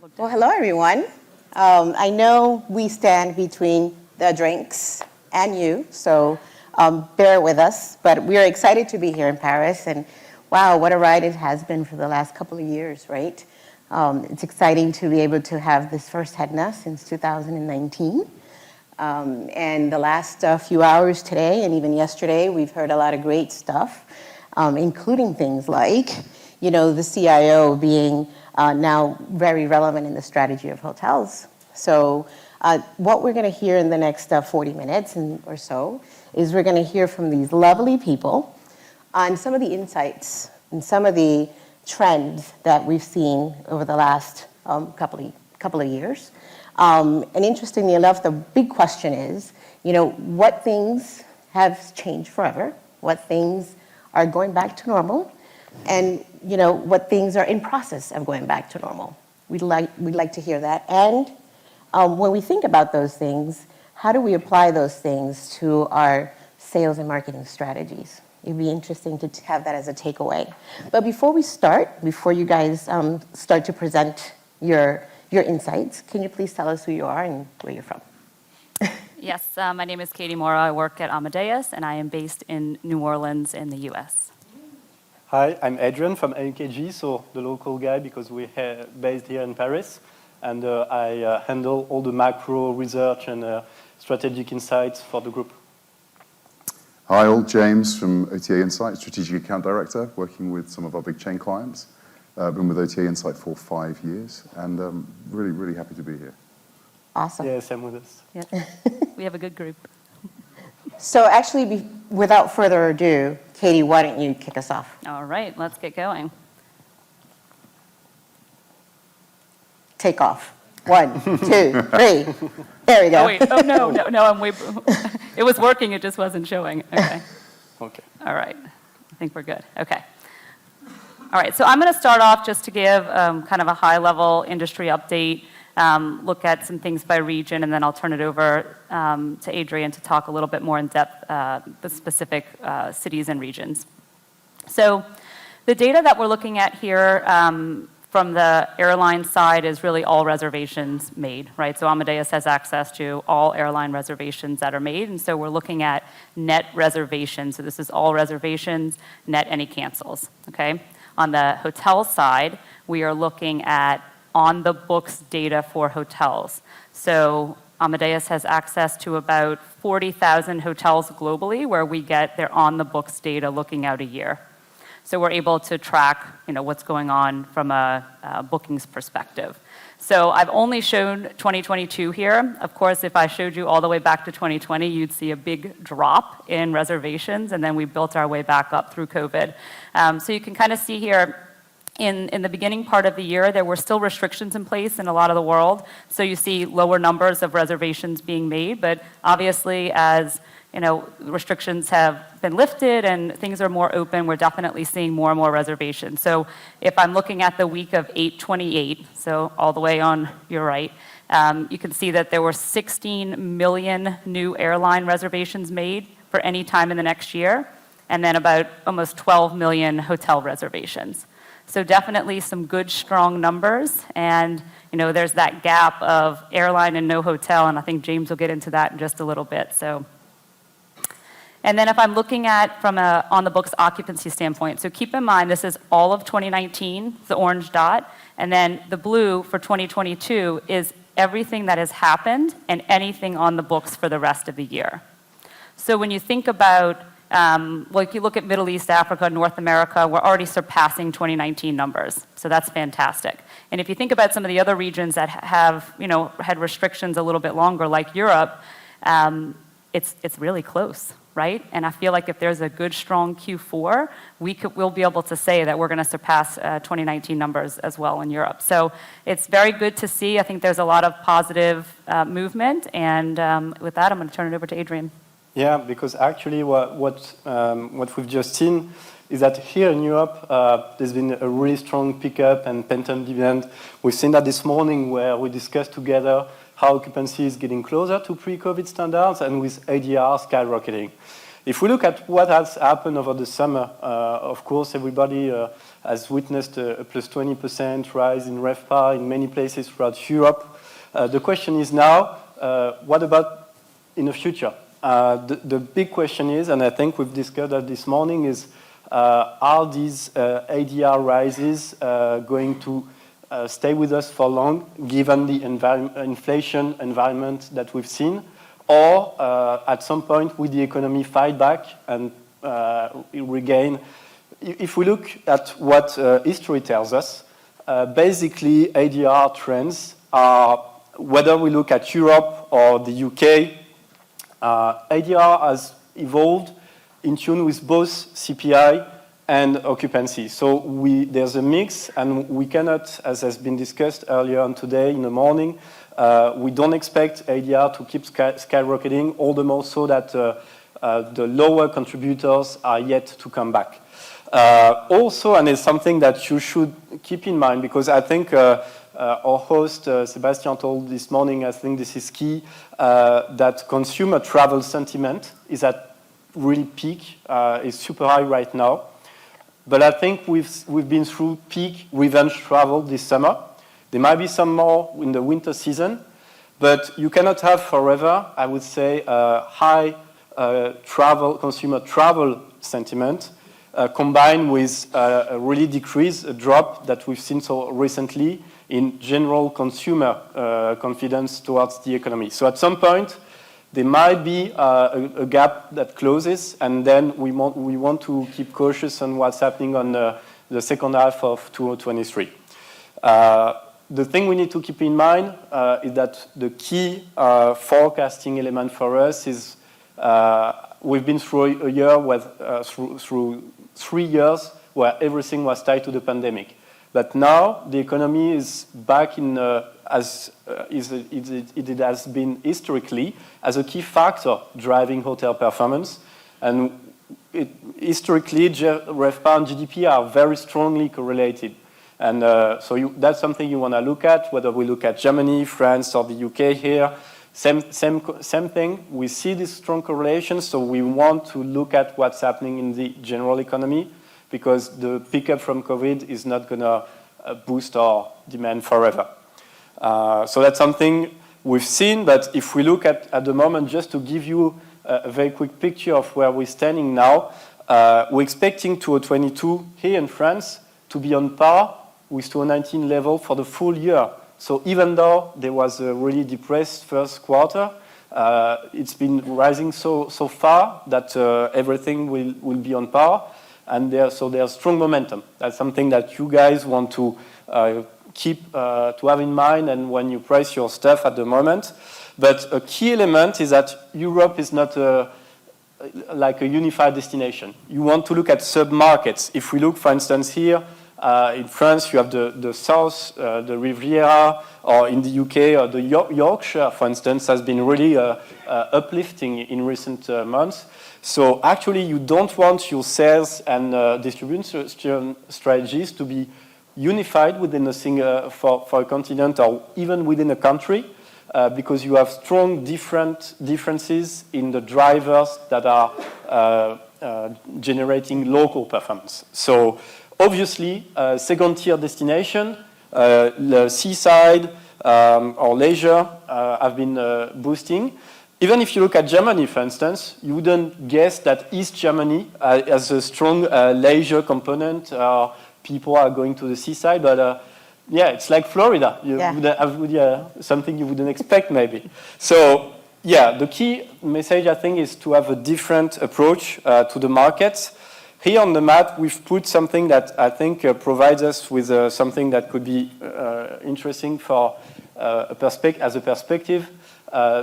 Well, hello, everyone. I know we stand between the drinks and you, so bear with us. But we are excited to be here in Paris, and wow, what a ride it has been for the last couple of years, right? It's exciting to be able to have this first HEDNA since 2019. And the last few hours today and even yesterday, we've heard a lot of great stuff, including things like, the CIO being now very relevant in the strategy of hotels. So what we're going to hear in the next 40 minutes or so is we're going to hear from these lovely people on some of the insights and some of the trends that we've seen over the last couple of years. And interestingly enough, the big question is, what things have changed forever? What things are going back to normal? And, what things are in process of going back to normal? We'd like to hear that. And when we think about those things, how do we apply those things to our sales and marketing strategies? It'd be interesting to have that as a takeaway. But before you guys start to present your insights, can you please tell us who you are and where you're from? Yes, my name is Katie Mora. I work at Amadeus, and I am based in New Orleans in the U.S. Hi, I'm Adrian from MKG, so the local guy because we're based here in Paris. And I handle all the macro research and strategic insights for the group. Hi, all. James from OTA Insight, Strategic Account Director, working with some of our big chain clients. Been with OTA Insight for 5 years, and really, really happy to be here. Awesome. Yeah, same with us. Yeah. We have a good group. So actually, without further ado, Katie, why don't you kick us off? All right, let's get going. Take off. 1, 2, 3. There we go. Oh, wait. Oh, no, I'm way... It was working, it just wasn't showing. Okay. Okay. All right. I think we're good. Okay. All right, so I'm going to start off just to give kind of a high-level industry update, look at some things by region, and then I'll turn it over to Adrian to talk a little bit more in depth the specific cities and regions. So the data that we're looking at here from the airline side is really all reservations made, right? So Amadeus has access to all airline reservations that are made, and so we're looking at net reservations. So this is all reservations, net any cancels, okay? On the hotel side, we are looking at on-the-books data for hotels. So Amadeus has access to about 40,000 hotels globally where we get their on-the-books data looking out a year. So we're able to track, what's going on from a bookings perspective. So I've only shown 2022 here. Of course, if I showed you all the way back to 2020, you'd see a big drop in reservations, and then we built our way back up through COVID. So you can kind of see here, in the beginning part of the year, there were still restrictions in place in a lot of the world. So you see lower numbers of reservations being made, but obviously as restrictions have been lifted and things are more open, we're definitely seeing more and more reservations. So if I'm looking at the week of 8/28, so all the way on your right, you can see that there were 16 million new airline reservations made for any time in the next year, and then about almost 12 million hotel reservations. So definitely some good, strong numbers, and there's that gap of airline and no hotel, and I think James will get into that in just a little bit. And then if I'm looking at from a on-the-books occupancy standpoint, so keep in mind this is all of 2019, the orange dot, and then the blue for 2022 is everything that has happened and anything on the books for the rest of the year. So when you think about, if you look at Middle East, Africa, North America, we're already surpassing 2019 numbers, so that's fantastic. And if you think about some of the other regions that have, had restrictions a little bit longer, like Europe, it's really close. Right? And I feel like if there's a good, strong Q4, we'll be able to say that we're going to surpass 2019 numbers as well in Europe. So it's very good to see. I think there's a lot of positive movement. And with that, I'm going to turn it over to Adrian. Yeah, because actually what we've just seen is that here in Europe, there's been a really strong pickup and pent-up demand. We've seen that this morning where we discussed together how occupancy is getting closer to pre-COVID standards and with ADR skyrocketing. If we look at what has happened over the summer, of course, everybody has witnessed a plus 20% rise in RevPAR in many places throughout Europe. The question is now, what about in the future? The big question is, and I think we've discussed that this morning, is are these ADR rises going to stay with us for long, given the inflation environment that we've seen, or at some point will the economy fight back and regain? If we look at what history tells us, basically ADR trends are, whether we look at Europe or the UK, ADR has evolved in tune with both CPI and occupancy. So there's a mix, and we cannot, as has been discussed earlier on today in the morning, we don't expect ADR to keep skyrocketing, all the more so that the lower contributors are yet to come back. Also, and it's something that you should keep in mind, because I think our host, Sebastian, told this morning, I think this is key, that consumer travel sentiment is at really peak, is super high right now. But I think we've been through peak revenge travel this summer. There might be some more in the winter season, but you cannot have forever, I would say, high consumer travel sentiment combined with a really a drop that we've seen so recently in general consumer confidence towards the economy. So at some point, there might be a gap that closes, and then we want to keep cautious on what's happening on the second half of 2023. The thing we need to keep in mind is that the key forecasting element for us is we've been through a year with through 3 years where everything was tied to the pandemic. But now the economy is back in as it has been historically as a key factor driving hotel performance. And historically, RevPAR and GDP are very strongly correlated. And so that's something you want to look at, whether we look at Germany, France, or the UK here. Same thing. We see this strong correlation, so we want to look at what's happening in the general economy, because the pickup from COVID is not going to boost our demand forever. So that's something we've seen, but if we look at the moment, just to give you a very quick picture of where we're standing now, we're expecting 2022 here in France to be on par with 2019 level for the full year. So even though there was a really depressed first quarter, it's been rising so far that everything will be on par. And there's strong momentum. That's something that you guys want to keep to have in mind, and when you price your stuff at the moment. But a key element is that Europe is not like a unified destination. You want to look at sub-markets. If we look, for instance, here in France, you have the South, the Riviera, or in the UK, or the Yorkshire, for instance, has been really uplifting in recent months. So actually, you don't want your sales and distribution strategies to be unified within for a continent or even within a country, because you have strong differences in the drivers that are generating local performance. So obviously, second-tier destination, the seaside or leisure have been boosting. Even if you look at Germany, for instance, you wouldn't guess that East Germany has a strong leisure component. People are going to the seaside, but yeah, it's like Florida. Something you wouldn't expect, maybe. So yeah, the key message, I think, is to have a different approach to the markets. Here on the map, we've put something that I think provides us with something that could be interesting for as a perspective.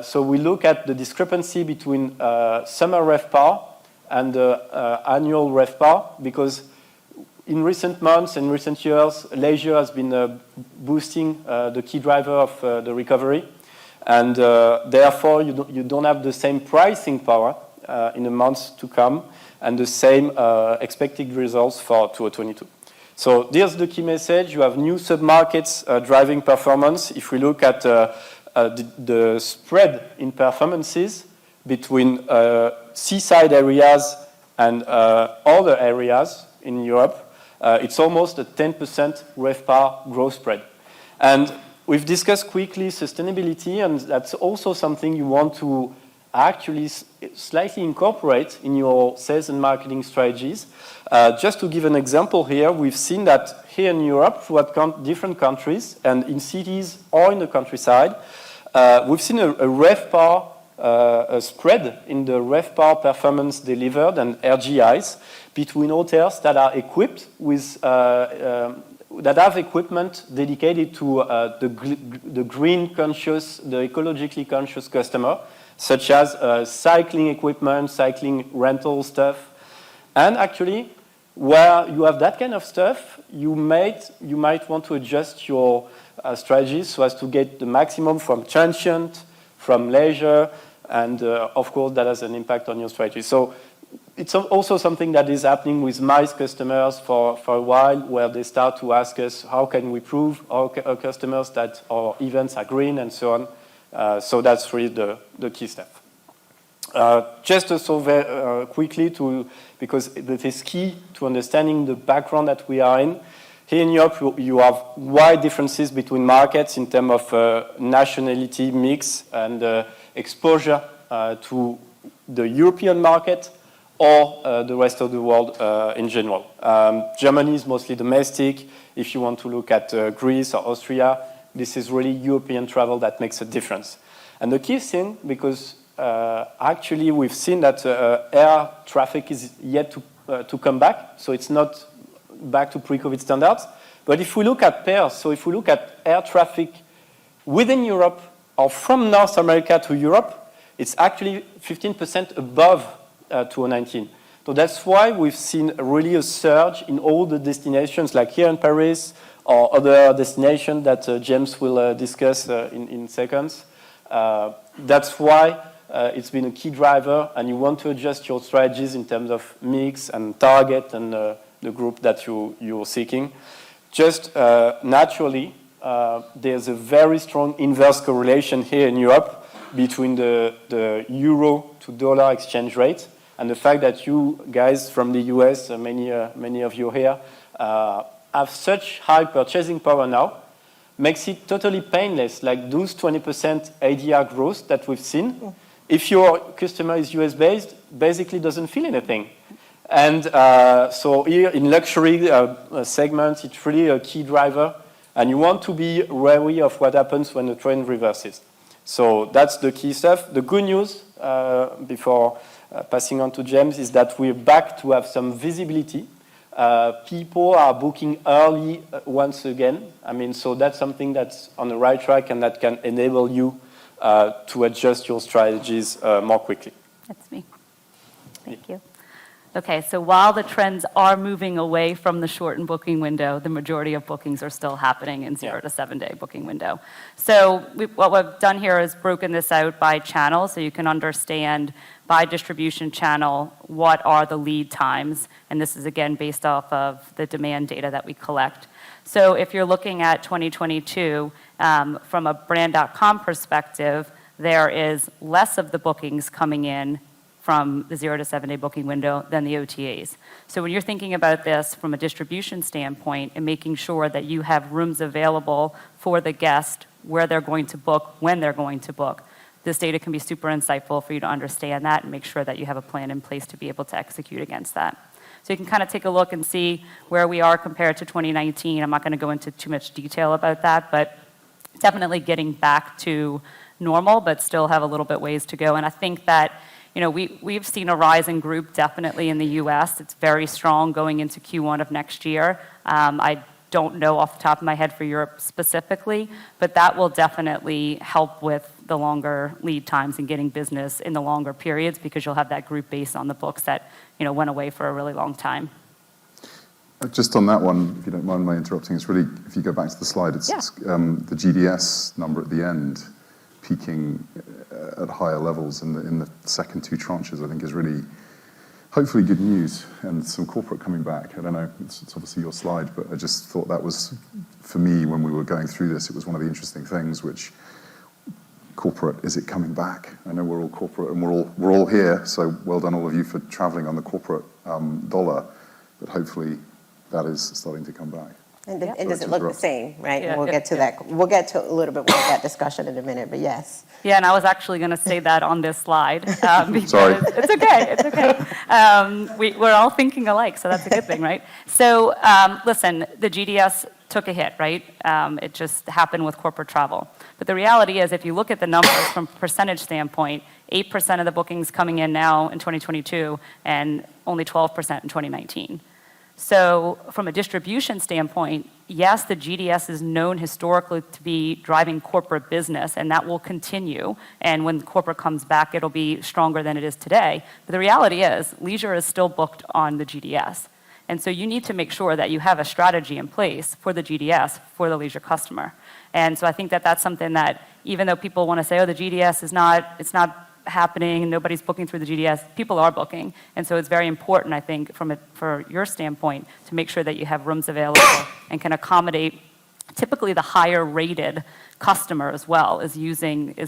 So we look at the discrepancy between summer RevPAR and annual RevPAR, because in recent months and recent years, leisure has been boosting the key driver of the recovery. And therefore, you don't have the same pricing power in the months to come and the same expected results for 2022. So there's the key message. You have new sub-markets driving performance. If we look at the spread in performances, between seaside areas and other areas in Europe, it's almost a 10% RevPAR growth spread. And we've discussed quickly sustainability, and that's also something you want to actually slightly incorporate in your sales and marketing strategies. Just to give an example here, we've seen that here in Europe, throughout different countries, and in cities or in the countryside, we've seen a RevPAR a spread in the RevPAR performance delivered and RGIs between hotels that are equipped with that have equipment dedicated to the green conscious, the ecologically conscious customer, such as cycling equipment, cycling rental stuff. And actually, where you have that kind of stuff, you might want to adjust your strategies so as to get the maximum from transient, from leisure, and of course that has an impact on your strategy. So it's also something that is happening with MICE customers for a while, where they start to ask us, how can we prove our customers that our events are green and so on. So that's really the key step. Just also very quickly, because it is key to understanding the background that we are in. Here in Europe, you have wide differences between markets in terms of nationality mix and exposure to the European market or the rest of the world in general. Germany is mostly domestic. If you want to look at Greece or Austria, this is really European travel that makes a difference. And the key thing, because actually we've seen that air traffic is yet to come back, so it's not back to pre-COVID standards. But if we look at pairs, so if we look at air traffic within Europe or from North America to Europe, it's actually 15% above 2019. So that's why we've seen really a surge in all the destinations, like here in Paris or other destinations that James will discuss in seconds. That's why it's been a key driver, and you want to adjust your strategies in terms of mix and target and the group that you're seeking. Just naturally, there's a very strong inverse correlation here in Europe between the euro to dollar exchange rate and the fact that you guys from the US, many of you here, have such high purchasing power now, makes it totally painless, like those 20% ADR growth that we've seen. If your customer is US-based, basically doesn't feel anything. And so here in luxury segments, it's really a key driver, and you want to be wary of what happens when the trend reverses. So that's the key stuff. The good news, before passing on to James, is that we're back to have some visibility. People are booking early once again. I mean, so that's something that's on the right track and that can enable you to adjust your strategies more quickly. That's me. Thank you. Okay, so while the trends are moving away from the shortened booking window, the majority of bookings are still happening in 0 to 7 day booking window. So what we've done here is broken this out by channel, so you can understand by distribution channel what are the lead times, and this is again based off of the demand data that we collect. So if you're looking at 2022, from a brand.com perspective, there is less of the bookings coming in from the 0 to 7 day booking window than the OTAs. So when you're thinking about this from a distribution standpoint and making sure that you have rooms available for the guest where they're going to book, when they're going to book, this data can be super insightful for you to understand that and make sure that you have a plan in place to be able to execute against that. So you can kind of take a look and see where we are compared to 2019. I'm not going to go into too much detail about that, but definitely getting back to normal, but still have a little bit ways to go. And I think that we've seen a rise in group definitely in the US. It's very strong going into Q1 of next year. I don't know off the top of my head for Europe specifically, but that will definitely help with the longer lead times and getting business in the longer periods, because you'll have that group base on the books that went away for a really long time. Just on that one, if you don't mind my interrupting, it's really, if you go back to the slide, it's the GDS number at the end peaking at higher levels in the second two tranches, I think is really hopefully good news, and some corporate coming back. I don't know, it's obviously your slide, but I just thought that was, for me, when we were going through this, it was one of the interesting things which corporate, is it coming back? I know we're all corporate and we're all here, so well done all of you for traveling on the corporate dollar, but hopefully that is starting to come back. And Yeah. does it look the same, right? Yeah, And we'll yeah, get to that. We'll get to a little bit more of that discussion in a minute, but yes. Yeah, and I was actually going to say that on this slide. Because Sorry. It's okay, it's okay. We're all thinking alike, so that's a good thing, right? So listen, the GDS took a hit, right? It just happened with corporate travel. But the reality is, if you look at the numbers from a percentage standpoint, 8% of the bookings coming in now in 2022 and only 12% in 2019. So from a distribution standpoint, yes, the GDS is known historically to be driving corporate business, and that will continue. And when corporate comes back, it'll be stronger than it is today. But the reality is, leisure is still booked on the GDS. And so you need to make sure that you have a strategy in place for the GDS, for the leisure customer. And so I think that that's something that, even though people want to say, oh, the GDS is it's not happening, nobody's booking through the GDS, people are booking. And so it's very important, I think, for your standpoint, to make sure that you have rooms available and can accommodate typically the higher rated customer as well is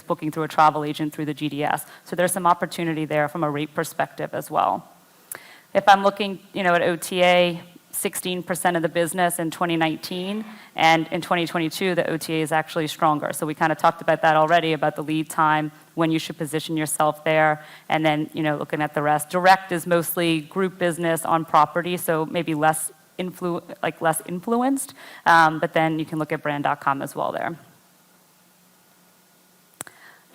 booking through a travel agent through the GDS. So there's some opportunity there from a rate perspective as well. If I'm looking, at OTA, 16% of the business in 2019, and in 2022, the OTA is actually stronger. So we kind of talked about that already, about the lead time, when you should position yourself there, and then, looking at the rest. Direct is mostly group business on property, so maybe less influenced, but then you can look at brand.com as well there.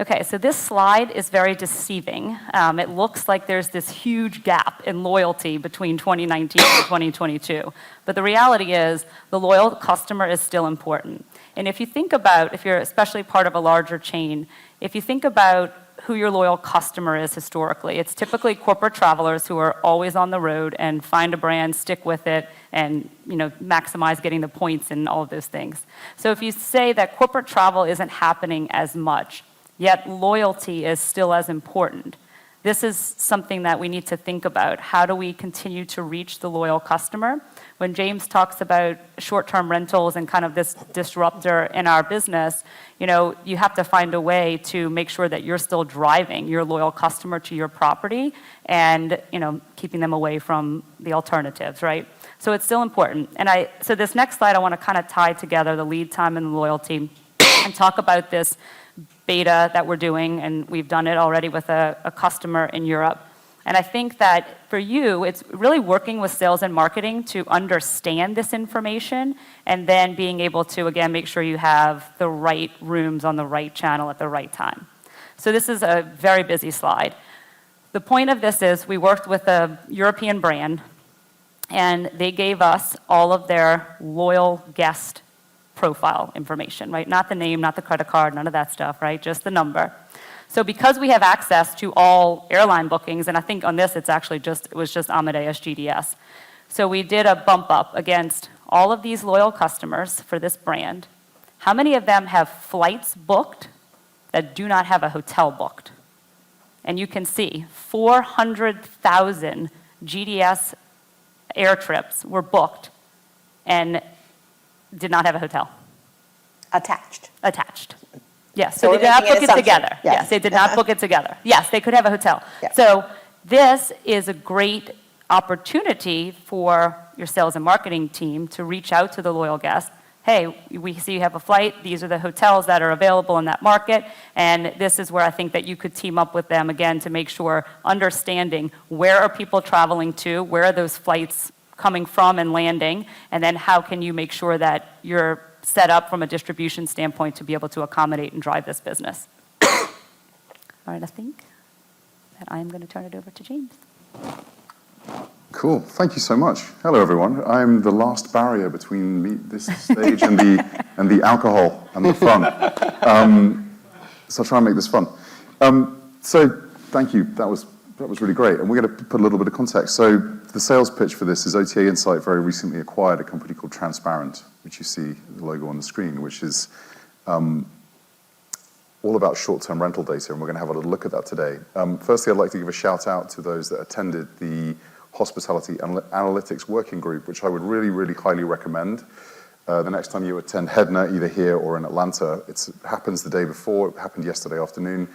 Okay, so this slide is very deceiving. It looks like there's this huge gap in loyalty between 2019 and 2022. But the reality is the loyal customer is still important. And if you think about, if you're especially part of a larger chain, if you think about who your loyal customer is historically, it's typically corporate travelers who are always on the road and find a brand, stick with it, and maximize getting the points and all of those things. So if you say that corporate travel isn't happening as much, yet loyalty is still as important. This is something that we need to think about. How do we continue to reach the loyal customer? When James talks about short-term rentals and kind of this disruptor in our business, you have to find a way to make sure that you're still driving your loyal customer to your property and, keeping them away from the alternatives, right? So it's still important. And so this next slide, I want to kind of tie together the lead time and the loyalty and talk about this beta that we're doing, and we've done it already with a customer in Europe. And I think that for you, it's really working with sales and marketing to understand this information and then being able to, again, make sure you have the right rooms on the right channel at the right time. So this is a very busy slide. The point of this is we worked with a European brand, and they gave us all of their loyal guest profile information, right? Not the name, not the credit card, none of that stuff, right? Just the number. So because we have access to all airline bookings, and I think on this it was just Amadeus GDS. So we did a bump up against all of these loyal customers for this brand. How many of them have flights booked that do not have a hotel booked? And you can see 400,000 GDS air trips were booked and did not have a hotel. Attached. Yes, So so they did not we're making book an it together. assumption. Yes, they did not book it together. Yes, they could have a hotel. Yeah. So this is a great opportunity for your sales and marketing team to reach out to the loyal guest. Hey, we see you have a flight. These are the hotels that are available in that market. And this is where I think that you could team up with them, again, to make sure understanding where are people traveling to, where are those flights coming from and landing, and then how can you make sure that you're set up from a distribution standpoint to be able to accommodate and drive this business. All right, I think that I'm going to turn it over to James. Cool. Thank you so much. Hello, everyone. I'm the last barrier between this stage and the alcohol and the fun. So I'll try and make this fun. So thank you. That was really great. And we're going to put a little bit of context. So the sales pitch for this is OTA Insight very recently acquired a company called Transparent, which you see the logo on the screen, which is all about short-term rental data, and we're going to have a little look at that today. Firstly, I'd like to give a shout out to those that attended the Hospitality Analytics Working Group, which I would really, really highly recommend. the next time you attend HEDNA, either here or in Atlanta. It happens the day before. It happened yesterday afternoon.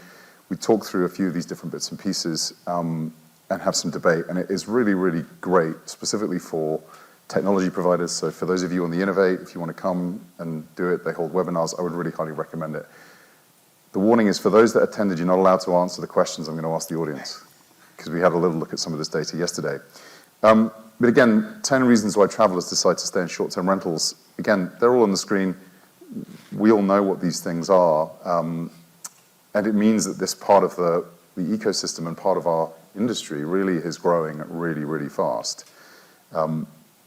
We talk through a few of these different bits and pieces and have some debate. And it is really, really great, specifically for technology providers. So for those of you on the Innovate, if you want to come and do it, they hold webinars. I would really highly recommend it. The warning is for those that attended, you're not allowed to answer the questions I'm going to ask the audience, because we had a little look at some of this data yesterday. But again, 10 reasons why travelers decide to stay in short-term rentals. Again, they're all on the screen. We all know what these things are. And it means that this part of the ecosystem and part of our industry really is growing really, really fast.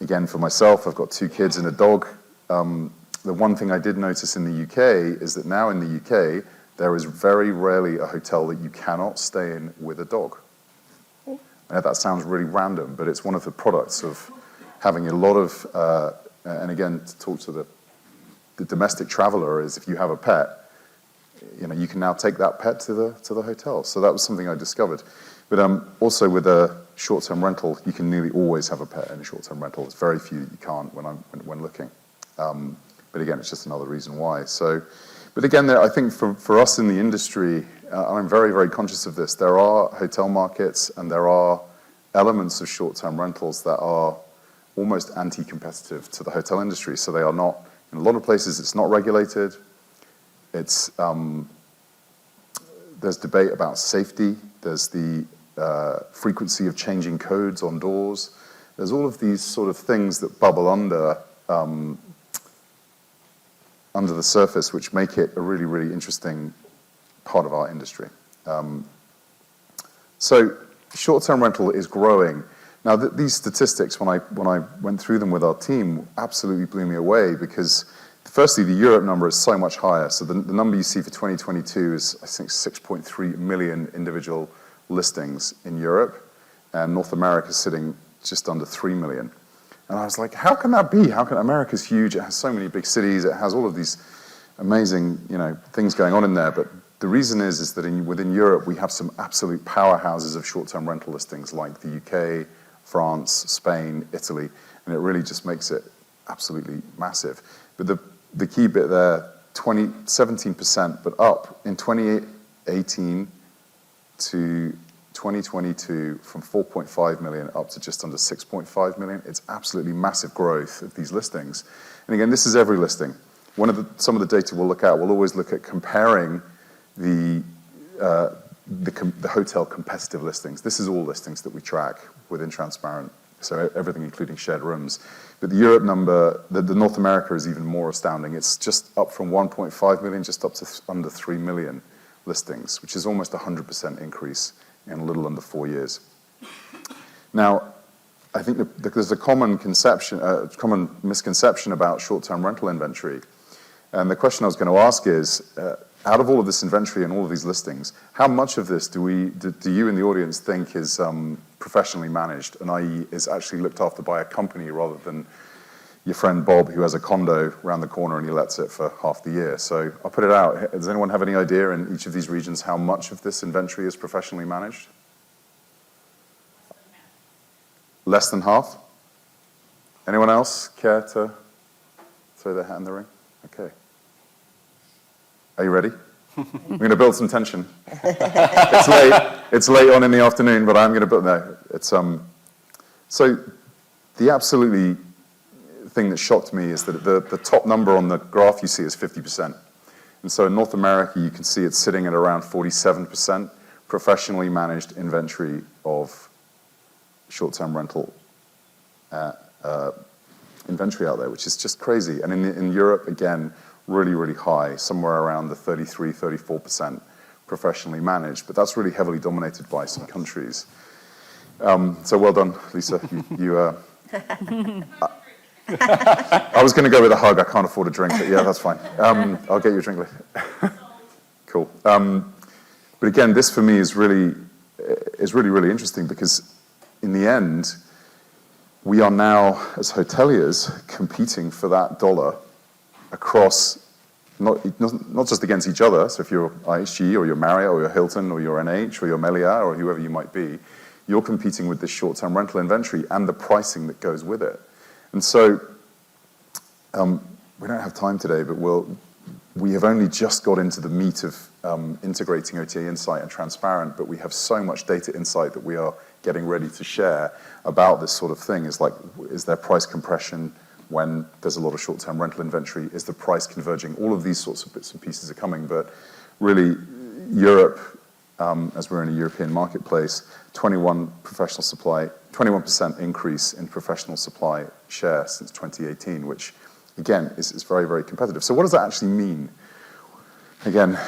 Again, for myself, I've got 2 kids and a dog. The one thing I did notice in the UK is that now in the UK, there is very rarely a hotel that you cannot stay in with a dog. I know that sounds really random, but it's one of the products of having a lot of, and again, to talk to the domestic traveler, is if you have a pet, you can now take that pet to the hotel. So that was something I discovered. But also with a short-term rental, you can nearly always have a pet in a short-term rental. It's very few that you can't when looking. But again, it's just another reason why. So, but again, I think for us in the industry, I'm very, very conscious of this. There are hotel markets and there are elements of short-term rentals that are almost anti-competitive to the hotel industry. So they are not, in a lot of places, it's not regulated. It's, there's debate about safety. There's the frequency of changing codes on doors. There's all of these sort of things that bubble under the surface, which make it a really, really interesting part of our industry. So short-term rental is growing. Now, these statistics, when I went through them with our team, absolutely blew me away because, firstly, the Europe number is so much higher. So the number you see for 2022 is, I think, 6.3 million individual listings in Europe, and North America is sitting just under 3 million. And I was like, how can that be? How can America's huge? It has so many big cities. It has all of these amazing, things going on in there. But the reason is that within Europe, we have some absolute powerhouses of short-term rental listings like the UK, France, Spain, Italy, and it really just makes it absolutely massive. But the key bit there, 17%, but up in 2018 to 2022 from 4.5 million up to just under 6.5 million. It's absolutely massive growth of these listings. And again, this is every listing. Some of the data we'll look at, we'll always look at comparing the hotel competitive listings. This is all listings that we track within Transparent, so everything including shared rooms. But the Europe number, the North America is even more astounding. It's just up from 1.5 million, just up to under 3 million listings, which is almost 100% increase in a little under 4 years. Now, I think there's a common misconception about short-term rental inventory. And the question I was going to ask is, out of all of this inventory and all of these listings, how much of this do you in the audience think is professionally managed, and i.e. is actually looked after by a company rather than your friend Bob, who has a condo around the corner and he lets it for half the year? So I'll put it out. Does anyone have any idea in each of these regions how much of this inventory is professionally managed? Less than half? Anyone else care to throw their hat in the ring? Okay. Are you ready? I'm going to build some tension. It's late. It's late on in the afternoon, but I'm going to build. No, it's So the absolutely thing that shocked me is that the top number on the graph you see is 50%, and so in North America you can see it's sitting at around 47% professionally managed inventory of short-term rental inventory out there, which is just crazy. And in Europe again, really, really high, somewhere around the 33-34% professionally managed, but that's really heavily dominated by some countries. So well done, Lisa. I was going to go with a hug. I can't afford a drink, but yeah, that's fine. I'll get you a drink later. Cool. But again, this for me is really, really interesting because in the end, we are now, as hoteliers, competing for that dollar across, not just against each other. So if you're IHG or you're Marriott or you're Hilton or you're NH or you're Melia or whoever you might be, you're competing with this short-term rental inventory and the pricing that goes with it. And so We don't have time today, but we have only just got into the meat of integrating OTA insight and transparent, but we have so much data insight that we are getting ready to share about this sort of thing. Is there price compression when there's a lot of short-term rental inventory? Is the price converging? All of these sorts of bits and pieces are coming, but really Europe, as we're in a European marketplace, 21% increase in professional supply share since 2018, which again is very, very competitive. So what does that actually mean? Again,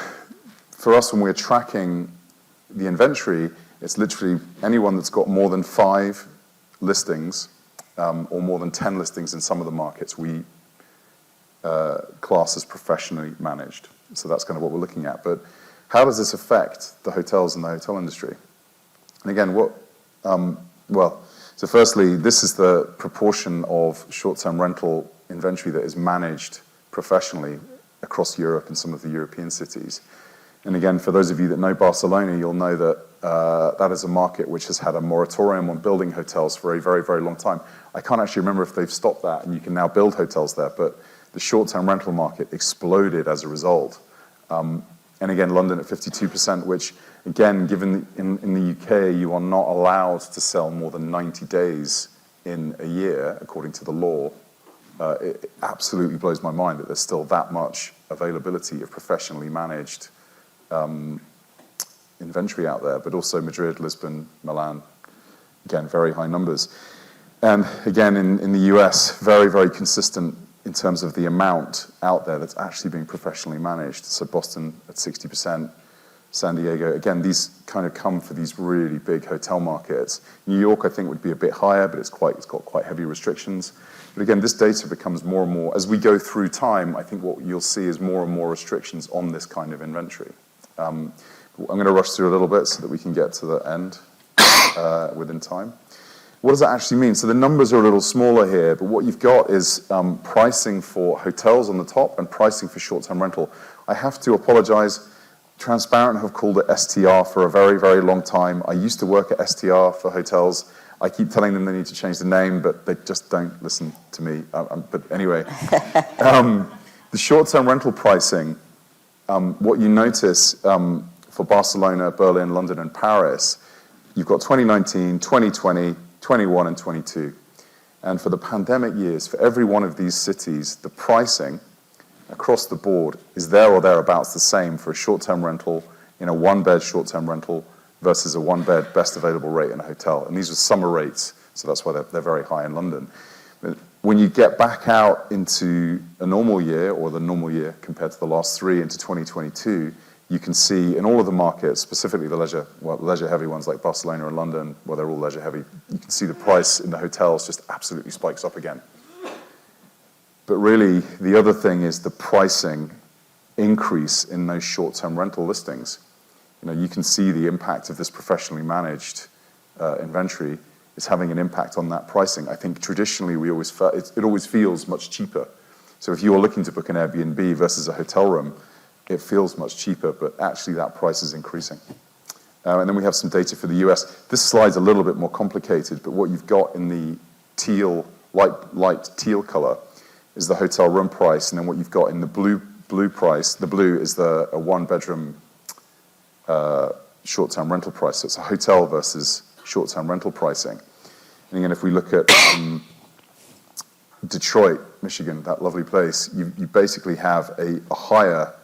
for us when we're tracking the inventory, it's literally anyone that's got more than 5 listings or more than 10 listings in some of the markets we class as professionally managed. So that's kind of what we're looking at. But how does this affect the hotels and the hotel industry? And again, so firstly, this is the proportion of short-term rental inventory that is managed professionally across Europe and some of the European cities. And again, for those of you that know Barcelona, you'll know that that is a market which has had a moratorium on building hotels for a very, very long time. I can't actually remember if they've stopped that and you can now build hotels there, but the short-term rental market exploded as a result. And again, London at 52%, which again, given in the UK, you are not allowed to sell more than 90 days in a year, according to the law. It absolutely blows my mind that there's still that much availability of professionally managed inventory out there, but also Madrid, Lisbon, Milan, again, very high numbers. And again, in the US, very, very consistent in terms of the amount out there that's actually being professionally managed. So Boston at 60%, San Diego, again, these kind of come for these really big hotel markets. New York, I think, would be a bit higher, but it's got quite heavy restrictions. But again, this data becomes more and more, as we go through time, I think what you'll see is more and more restrictions on this kind of inventory. I'm going to rush through a little bit so that we can get to the end within time. What does that actually mean? So the numbers are a little smaller here, but what you've got is pricing for hotels on the top and pricing for short-term rental. I have to apologize. Transparent have called it STR for a very, very long time. I used to work at STR for hotels. I keep telling them they need to change the name, but they just don't listen to me. But anyway, the short-term rental pricing, what you notice for Barcelona, Berlin, London, and Paris, you've got 2019, 2020, 21, and 22. And for the pandemic years, for every one of these cities, the pricing across the board is there or thereabouts the same for a short-term rental in a one-bed short-term rental versus a one-bed best available rate in a hotel. And these are summer rates, so that's why they're very high in London. But when you get back out into a normal year, or the normal year compared to the last 3 into 2022, you can see in all of the markets, specifically the leisure-heavy ones like Barcelona and London, where they're all leisure-heavy, you can see the price in the hotels just absolutely spikes up again. But really, the other thing is the pricing increase in those short-term rental listings. You can see the impact of this professionally managed inventory is having an impact on that pricing. I think traditionally it always feels much cheaper. So if you're looking to book an Airbnb versus a hotel room, it feels much cheaper, but actually that price is increasing. And then we have some data for the US. This slide's a little bit more complicated, but what you've got in the teal, light teal color is the hotel room price, and then what you've got in the blue price, the blue is a one-bedroom short-term rental price. So it's a hotel versus short-term rental pricing. And again, if we look at Detroit, Michigan, that lovely place, you basically have a higher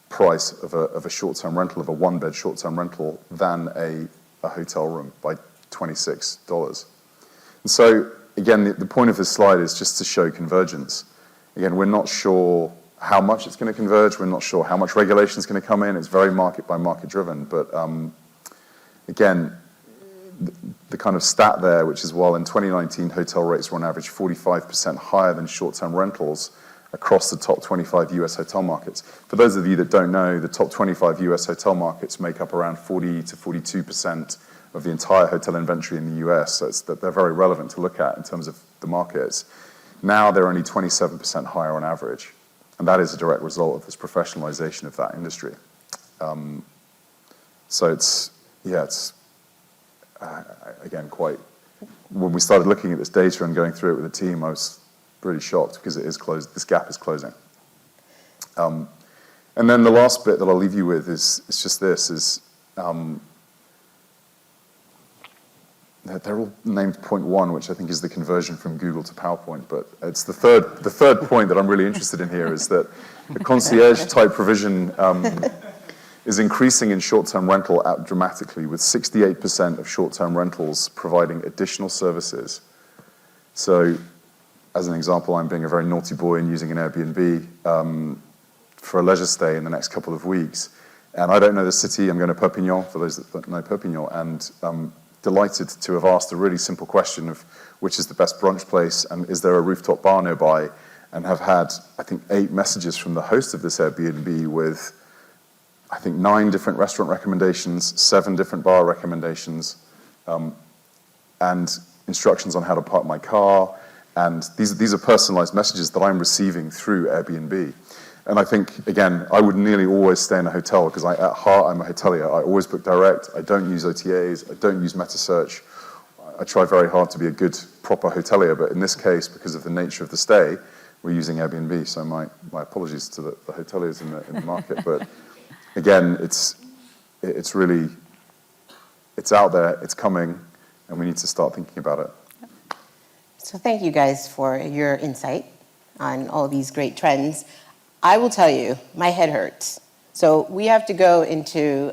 price of a short-term rental, of a one-bed short-term rental, than a hotel room by $26. And so, again, the point of this slide is just to show convergence. Again, we're not sure how much it's going to converge. We're not sure how much regulation is going to come in. It's very market by market driven. But again, the kind of stat there, which is while in 2019 hotel rates were on average 45% higher than short-term rentals across the top 25 US hotel markets. For those of you that don't know, the top 25 US hotel markets make up around 40 to 42% of the entire hotel inventory in the US. So they're very relevant to look at in terms of the markets. Now they're only 27% higher on average. And that is a direct result of this professionalization of that industry. So it's again, quite, when we started looking at this data and going through it with the team, I was really shocked because it is closed. This gap is closing. And then the last bit that I'll leave you with is just this: they're all named point one, which I think is the conversion from Google to PowerPoint. But it's the third point that I'm really interested in here is that the concierge type provision is increasing in short-term rental dramatically, with 68% of short-term rentals providing additional services. So, as an example, I'm being a very naughty boy and using an Airbnb for a leisure stay in the next couple of weeks. And I don't know the city. I'm going to Perpignan, for those that don't know Perpignan, and delighted to have asked a really simple question of which is the best brunch place and is there a rooftop bar nearby, and have had, I think, 8 messages from the host of this Airbnb with, I think, 9 different restaurant recommendations, 7 different bar recommendations, and instructions on how to park my car. And these are personalized messages that I'm receiving through Airbnb. And I think, again, I would nearly always stay in a hotel because at heart, I'm a hotelier. I always book direct. I don't use OTAs. I don't use meta search. I try very hard to be a good, proper hotelier. But in this case, because of the nature of the stay, we're using Airbnb. So my apologies to the hoteliers in the market. But again, it's really, it's out there, it's coming, and we need to start thinking about it. So thank you guys for your insight on all these great trends. I will tell you, my head hurts. So we have to go into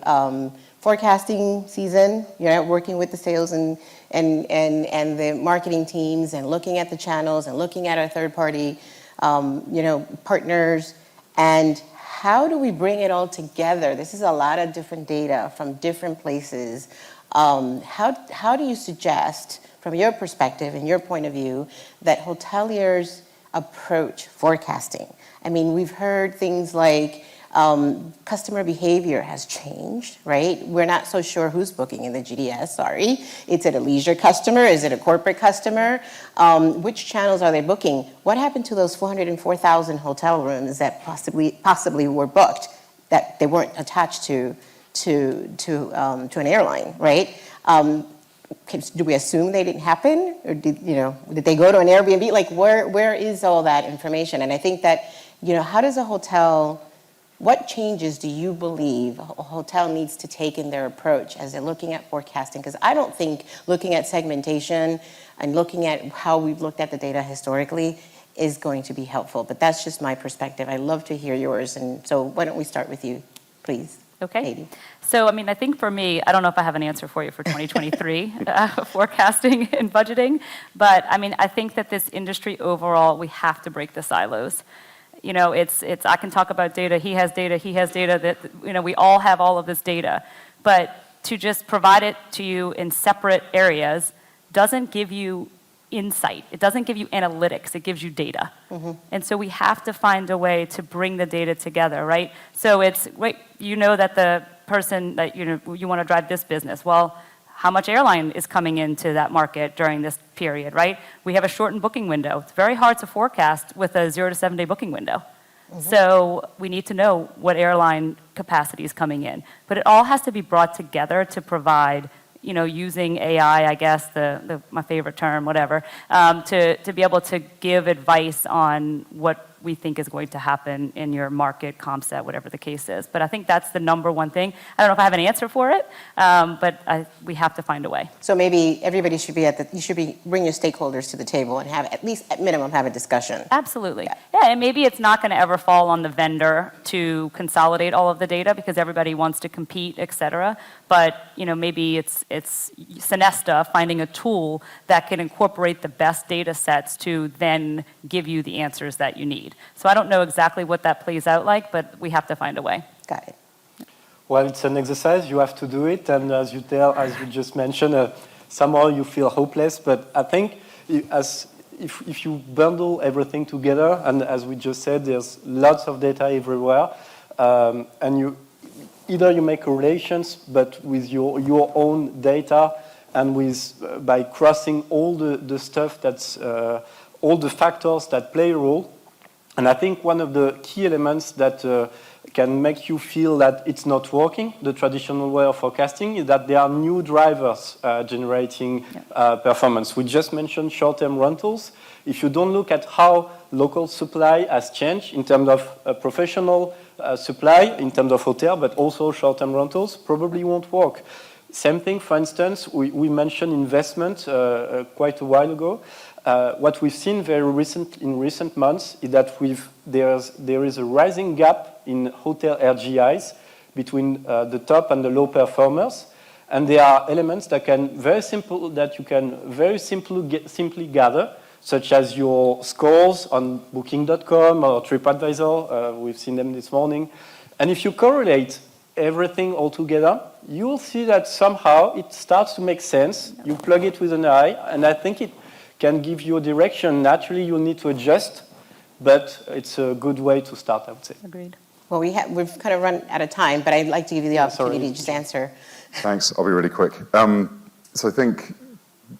forecasting season, working with the sales and the marketing teams and looking at the channels and looking at our third-party, partners. And how do we bring it all together? This is a lot of different data from different places. How do you suggest, from your perspective and your point of view, that hoteliers approach forecasting? I mean, we've heard things like customer behavior has changed, right? We're not so sure who's booking in the GDS, sorry. Is it a leisure customer? Is it a corporate customer? Which channels are they booking? What happened to those 404,000 hotel rooms that possibly were booked, that they weren't attached to an airline, right? Do we assume they didn't happen, or did they go to an Airbnb? Like, where is all that information? And I think that, how does a hotel, what changes do you believe a hotel needs to take in their approach as they're looking at forecasting? Because I don't think looking at segmentation and looking at how we've looked at the data historically is going to be helpful. But that's just my perspective. I'd love to hear yours. And so why don't we start with you, please? Okay. Katie. So, I think for me, I don't know if I have an answer for you for 2023 forecasting and budgeting, but I think that this industry overall, we have to break the silos. I can talk about data, he has data, that, we all have all of this data, but to just provide it to you in separate areas doesn't give you insight. It doesn't give you analytics, it gives you data. Mm-hmm. And so we have to find a way to bring the data together, right? So it's, that the person that, you want to drive this business. Well, how much airline is coming into that market during this period, right? We have a shortened booking window. It's very hard to forecast with a 0 to 7 day booking window. Mm-hmm. So we need to know what airline capacity is coming in. But it all has to be brought together to provide, using AI, I guess, my favorite term, whatever, to be able to give advice on what we think is going to happen in your market, comp set, whatever the case is. But I think that's the number one thing. I don't know if I have an answer for it, but we have to find a way. So maybe everybody should be bring your stakeholders to the table and have, at least at minimum, have a discussion. Absolutely. Yeah, and maybe it's not going to ever fall on the vendor to consolidate all of the data because everybody wants to compete, et cetera. But, maybe it's Sonesta finding a tool that can incorporate the best data sets to then give you the answers that you need. So I don't know exactly what that plays out like, but we have to find a way. Got it. Well, it's an exercise. You have to do it, and as you just mentioned, somehow you feel hopeless. But I think if you bundle everything together, and as we just said, there's lots of data everywhere, and either you make correlations, but with your own data, and by crossing all the stuff that's all the factors that play a role. And I think one of the key elements that can make you feel that it's not working, the traditional way of forecasting, is that there are new drivers generating performance. We just mentioned short-term rentals. If you don't look at how local supply has changed in terms of professional supply, in terms of hotel, but also short-term rentals, probably won't work. Same thing, for instance, we mentioned investment quite a while ago. What we've seen in recent months is that there is a rising gap in hotel RGIs between the top and the low performers, and there are elements that you can very simply gather, such as your scores on Booking.com or TripAdvisor. We've seen them this morning, and if you correlate everything all together, you will see that somehow it starts to make sense. You plug it with an eye, and I think it can give you a direction. Naturally, you'll need to adjust, but it's a good way to start, I would say. Agreed. Well, we've kind of run out of time, but I'd like to give you the opportunity to just answer. Thanks. I'll be really quick. So I think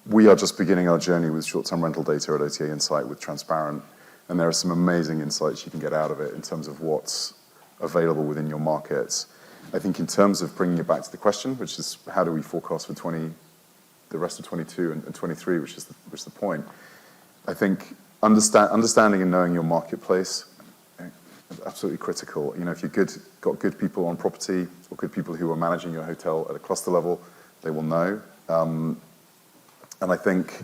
we are just beginning our journey with short-term rental data at OTA Insight with Transparent, and there are some amazing insights you can get out of it in terms of what's available within your markets. I think in terms of bringing it back to the question, which is how do we forecast for the rest of 22 and 23, which is the point. I think understanding and knowing your marketplace is absolutely critical. You know, if you've got good people on property or good people who are managing your hotel at a cluster level, they will know. And I think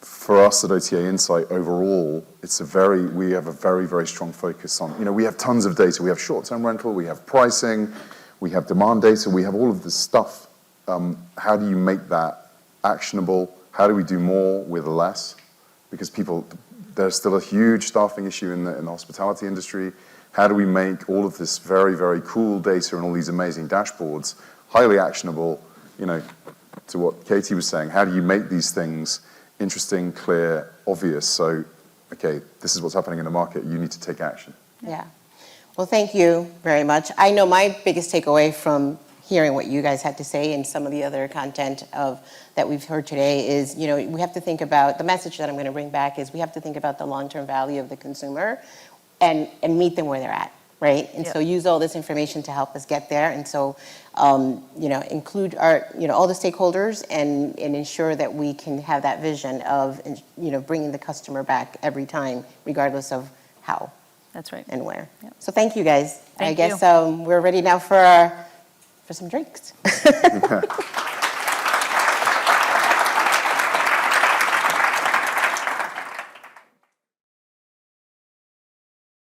for us at OTA Insight overall, we have a very, very strong focus on, we have tons of data. We have short-term rental, we have pricing, we have demand data, we have all of this stuff. How do you make that actionable? How do we do more with less? Because there's still a huge staffing issue in the hospitality industry. How do we make all of this very, very cool data and all these amazing dashboards highly actionable, to what Katie was saying? How do you make these things interesting, clear, obvious? So, okay, this is what's happening in the market. You need to take action. Yeah. Well, thank you very much. I know my biggest takeaway from hearing what you guys had to say and some of the other content that we've heard today is, we have to think about, the message that I'm going to bring back is we have to think about the long-term value of the consumer and meet them where they're at, right? And so use all this information to help us get there. And so, include our, all the stakeholders and ensure that we can have that vision of, bringing the customer back every time, regardless of how. That's right. And where. Yep. So thank you guys. Thank I guess you. we're ready now for some drinks.